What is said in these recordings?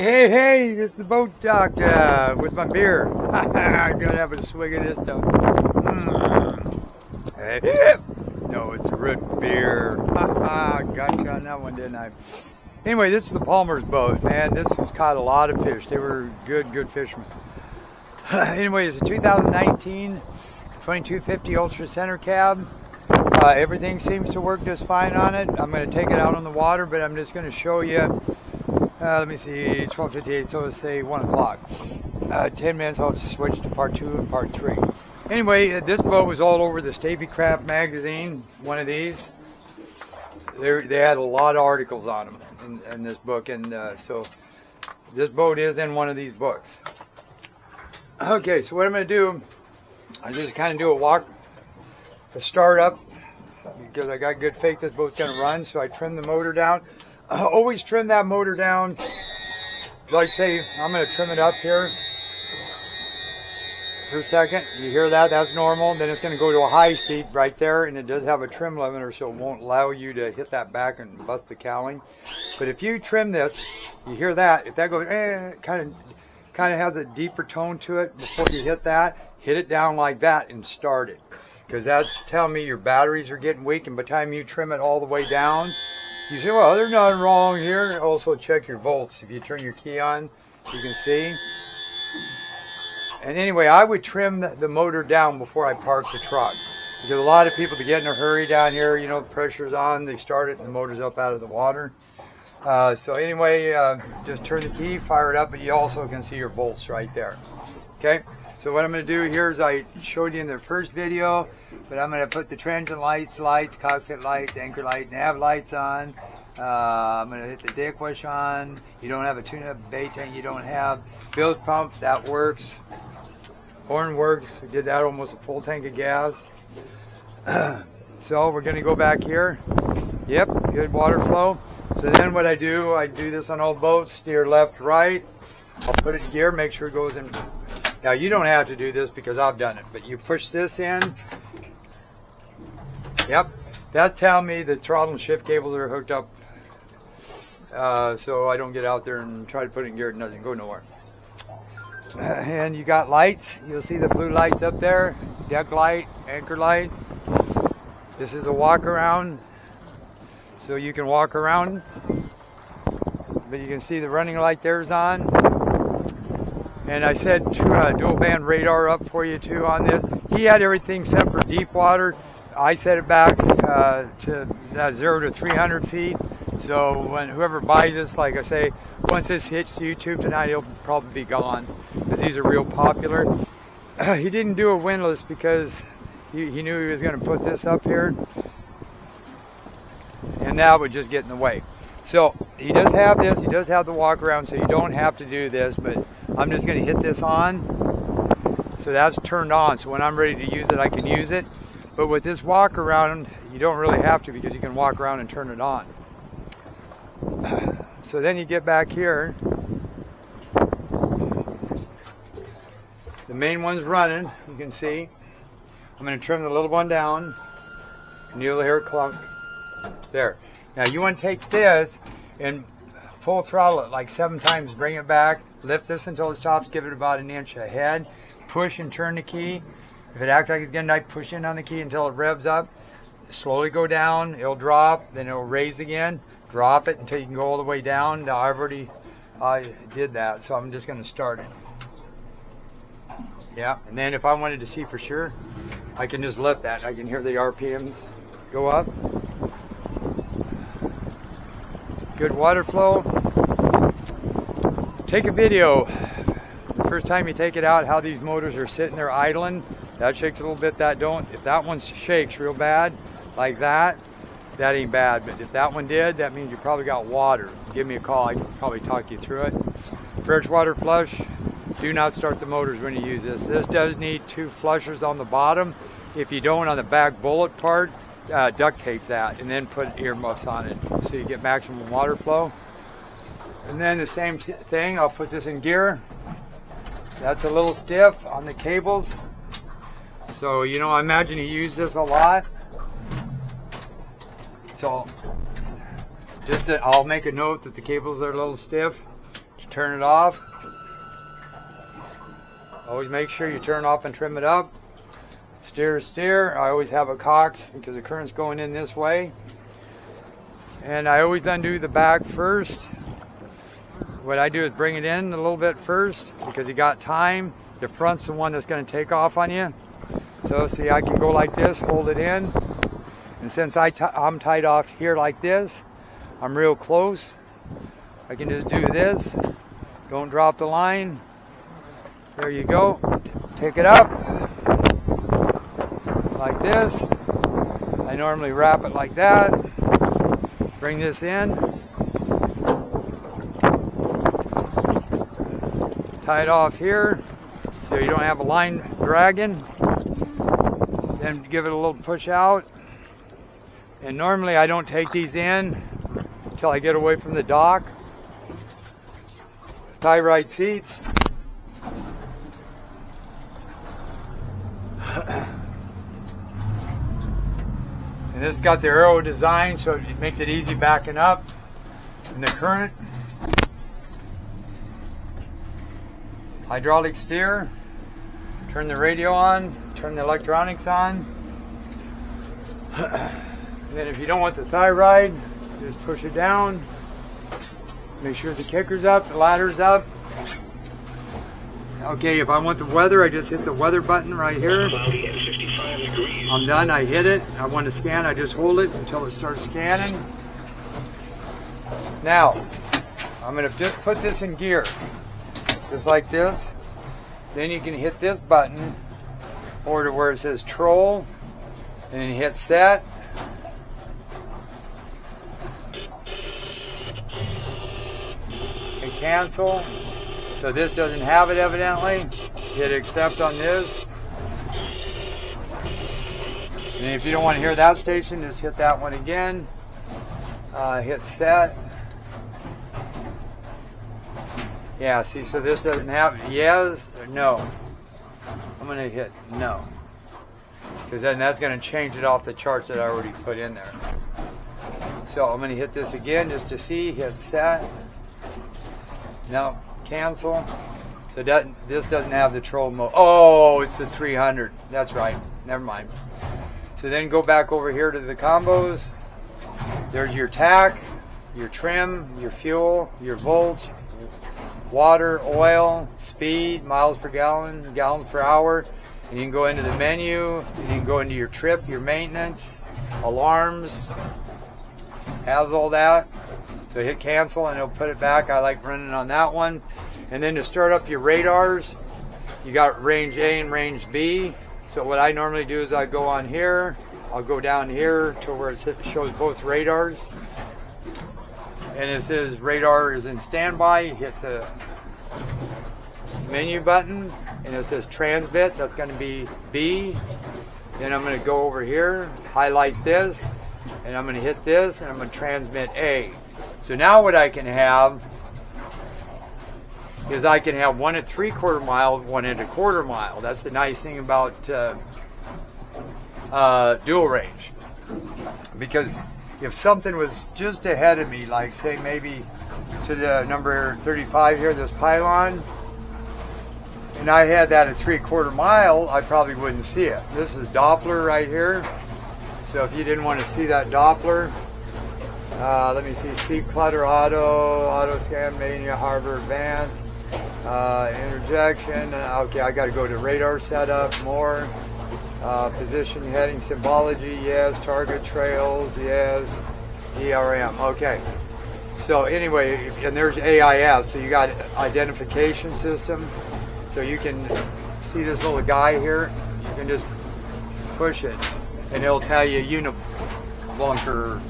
Hey, this is the boat doctor with my beer. I'm gonna have a swig of this stuff. Hey. No, it's root beer. Gotcha on that one, didn't I? Anyway, this is the Palmer's boat, man. This has caught a lot of fish. They were good fishermen. Anyway, it's a 2019 2250 Ultra Centrecab. Everything seems to work just fine on it. I'm going to take it out on the water, but I'm just going to show you. Let me see, 12:58, so let's say 1 o'clock. 10 minutes, I'll switch to part 2 and part 3. Anyway, this boat was all over the Stabicraft Magazine, one of these. They had a lot of articles on them in this book, and so this boat is in one of these books. Okay, so what I'm going to do, I just kind of do a start up, because I got good faith this boat's going to run, so I trim the motor down. Always trim that motor down. Like say, I'm going to trim it up here for a second. You hear that? That's normal. Then it's going to go to a high speed right there, and it does have a trim limiter, so it won't allow you to hit that back and bust the cowling. But if you trim this, you hear that. If that goes, kind of has a deeper tone to it before you hit that, hit it down like that and start it. Because that's telling me your batteries are getting weak, and by the time you trim it all the way down, you say, well, there's nothing wrong here. Also check your volts. If you turn your key on, you can see. And anyway, I would trim the motor down before I park the truck. Because a lot of people, to get in a hurry down here, you know, the pressure's on, they start it and the motor's up out of the water. So anyway, just turn the key, fire it up, but you also can see your volts right there. Okay, so what I'm going to do here is I showed you in the first video, but I'm going to put the transient lights, cockpit lights, anchor light, nav lights on. I'm going to hit the deck wash on. You don't have a tune-up bay tank. You don't have bilge pump. That works. Horn works. We did that almost a full tank of gas. So we're going to go back here. Yep, good water flow. So then what I do this on all boats, steer left, right. I'll put it in gear, make sure it goes in. Now you don't have to do this because I've done it, but you push this in. Yep, that's telling me the throttle and shift cables are hooked up, so I don't get out there and try to put it in gear. It doesn't go nowhere. And you got lights. You'll see the blue lights up there. Deck light, anchor light. This is a walk around, so you can walk around. But you can see the running light there's on. And I said dual band radar up for you too on this. He had everything set for deep water. I set it back to 0 to 300 feet. So when whoever buys this, like I say, once this hits YouTube tonight, it'll probably be gone because these are real popular. He didn't do a windlass because he knew he was going to put this up here, and that would just get in the way. So he does have this. He does have the walk around, so you don't have to do this. But I'm just going to hit this on. So that's turned on. So when I'm ready to use it, I can use it. But with this walk around, you don't really have to because you can walk around and turn it on. So then you get back here. The main one's running, you can see. I'm going to trim the little one down, and you'll hear it clunk. There. Now you want to take this and full throttle it like 7 times, bring it back, lift this until it stops, give it about 1 inch ahead, push and turn the key. If it acts like it's going to die, push in on the key until it revs up. Slowly go down, it'll drop, then it'll raise again. Drop it until you can go all the way down. Now I did that, so I'm just going to start it. Yeah, and then if I wanted to see for sure, I can just lift that. I can hear the RPMs go up. Good water flow. Take a video. The first time you take it out, how these motors are sitting there idling. That shakes a little bit, that don't. If that one shakes real bad, like that ain't bad. But if that one did, that means you probably got water. Give me a call, I can probably talk you through it. Freshwater flush, do not start the motors when you use this. This does need 2 flushers on the bottom. If you don't, on the back bullet part, duct tape that and then put earmuffs on it so you get maximum water flow. And then the same thing, I'll put this in gear. That's a little stiff on the cables. So, you know, I imagine you use this a lot. So, I'll make a note that the cables are a little stiff. turn it off. Always make sure you turn off and trim it up. Steer, steer. I always have it cocked because the current's going in this way. And I always undo the back first. What I do is bring it in a little bit first because you got time. The front's the one that's going to take off on you. So see, I can go like this, hold it in. And since I'm tied off here like this, I'm real close. I can just do this. Don't drop the line. There you go. Take it up like this. I normally wrap it like that. Bring this in. Tie it off here so you don't have a line dragging. Then give it a little push out. And normally I don't take these in until I get away from the dock. Tie right seats. And this has got the aero design, so it makes it easy backing up in the current. Hydraulic steer. Turn the radio on, turn the electronics on. And then if you don't want the tie ride, just push it down. Make sure the kicker's up, the ladder's up. Okay, if I want the weather, I just hit the weather button right here. I'm done, I hit it. I want to scan, I just hold it until it starts scanning. Now, I'm going to put this in gear, just like this. Then you can hit this button, or to where it says troll, and then hit set. And cancel. So this doesn't have it evidently. Hit accept on this. And if you don't want to hear that station, just hit that one again. Hit set. Yeah, see, so this doesn't have yes or no. I'm going to hit no. Because then that's going to change it off the charts that I already put in there. So I'm going to hit this again just to see. Hit set. No. Cancel. So this doesn't have the troll mode. Oh, it's the 300. That's right. Never mind. So then go back over here to the combos. There's your tack, your trim, your fuel, your volts, water, oil, speed, miles per gallon, gallons per hour. And you can go into the menu. And you can go into your trip, your maintenance, alarms. Has all that. So hit cancel and it'll put it back. I like running on that one. And then to start up your radars, you got range A and range B. So what I normally do is I go on here, I'll go down here to where it shows both radars. And it says radar is in standby. You hit the menu button and it says transmit. That's going to be B. Then I'm going to go over here, highlight this, and I'm going to hit this and I'm going to transmit A. So now what I can have is I can have 1 3/4 miles, 1 1/4 mile. That's the nice thing about dual range. Because if something was just ahead of me, like say maybe to the number 35 here, this pylon, and I had that at 3/4 mile, I probably wouldn't see it. This is Doppler right here. So if you didn't want to see that Doppler, let me see, Seat Clutter Auto Scan, Mania Harbor Advanced, interjection. Okay, I got to go to radar setup, more, position, heading, symbology, yes, target trails, yes, ERM, okay. So anyway, and there's AIS, so you got identification system, so you can see this little guy here, you can just push it, and it'll tell you Unibunker.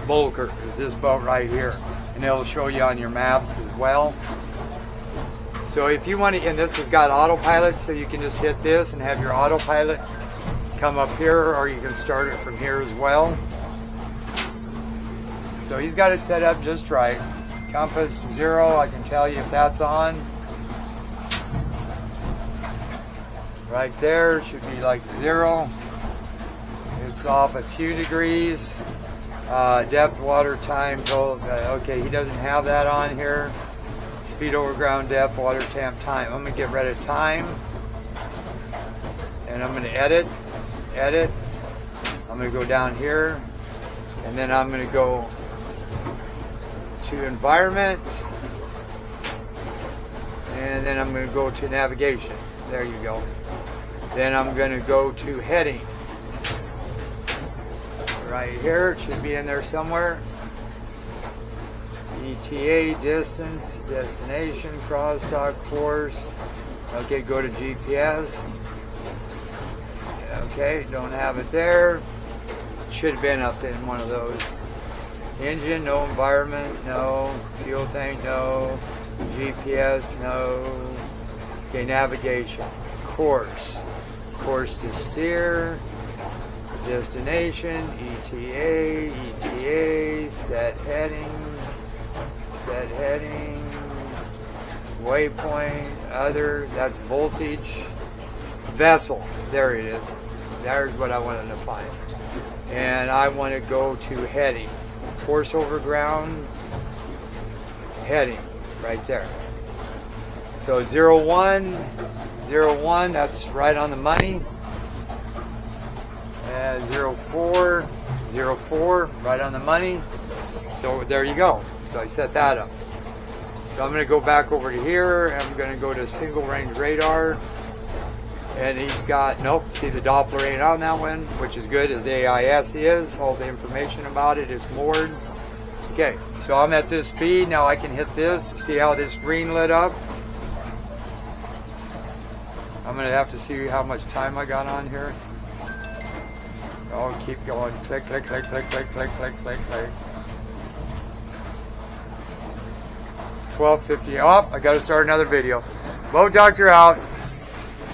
Bulker is this boat right here, and it'll show you on your maps as well. So if you want to, and this has got autopilot, so you can just hit this and have your autopilot come up here, or you can start it from here as well. So he's got it set up just right. Compass 0, I can tell you if that's on. Right there should be like 0. It's off a few degrees. Depth, water, time, okay, he doesn't have that on here. speed over ground depth, water temp, time. I'm going to get rid of time. And I'm going to edit. I'm going to go down here. And then I'm going to go to environment. And then I'm going to go to navigation. There you go. Then I'm going to go to heading. Right here, it should be in there somewhere. ETA, distance, destination, crosstalk, course. Okay, go to GPS. Okay, don't have it there. Should have been up in one of those. Engine, no. Environment, no. Fuel tank, no. GPS, no. Okay, navigation. Course. Course to steer. Destination, ETA, set heading, waypoint, other, that's voltage, vessel, there it is. There's what I wanted to find. And I want to go to heading, course over ground, heading, right there. So 01, that's right on the money. 04, right on the money. So there you go. So I set that up. So I'm going to go back over to here. I'm going to go to single range radar. And he's got, nope, see the Doppler ain't on that one, which is good, as AIS is. All the information about it is moored. Okay, so I'm at this speed. Now I can hit this. See how this green lit up? I'm going to have to see how much time I got on here. Oh, keep going. Click, click, click, click, click, click, click, click, click. 12:50. Oh, I got to start another video. Boat Doctor out.